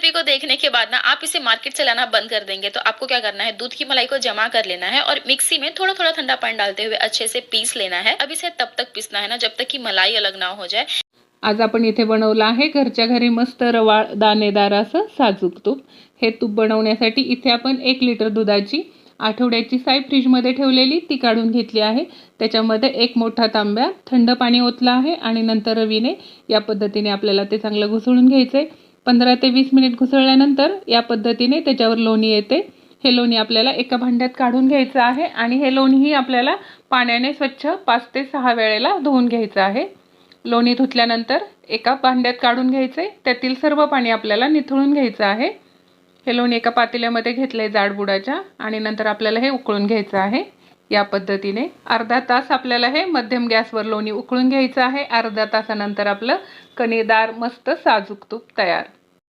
Recipe को देखने के बाद ना आप इसे मार्केट से लाना बंद कर देंगे। तो आपको क्या करना है, दूध की मलाई को जमा कर लेना है और मिक्सी में थोड़ा-थोड़ा ठंडा पानी डालते हुए अच्छे से पीस लेना है। अब इसे तब तक पीसना है ना जब तक कि मलाई अलग ना हो जाए। आज आपण इथे बनवलं आहे घरच्या घरी मस्त रवाळ दाणेदार असं साजूक तूप। हे तूप बनवण्यासाठी इथे आपण 1 लिटर दुधाची आठवड्याची साय फ्रीजमध्ये ठेवलेली ती काढून घेतली आहे। त्याच्यामध्ये 1 मोठा तांब्या थंड पाणी ओतलं आहे आणि नंतर रवीने या पद्धतीने आपल्याला ते चांगलं घुसळून घ्यायचंय। 15 ते 20 मिनिट घुसळल्यानंतर या पद्धतीने त्याच्यावर लोणी येते। हे लोणी आपल्याला एका भांड्यात काढून घ्यायचं आहे आणि हे लोणीही आपल्याला पाण्याने स्वच्छ 5 ते 6 वेळेला धुवून घ्यायचं आहे। लोणी धुतल्यानंतर एका भांड्यात काढून घ्यायचे, त्यातील सर्व पाणी आपल्याला निथळून घ्यायचं आहे। हे लोणी एका पातेल्यामध्ये घेतले जाड बुडाच्या आणि नंतर आपल्याला हे उकळून घ्यायचं आहे। या पद्धतीने अर्धा तास आपल्याला हे मध्यम गॅसवर लोणी उकळून घ्यायचं आहे। अर्धा तासानंतर आपलं कणीदार मस्त साजूक तूप तयार।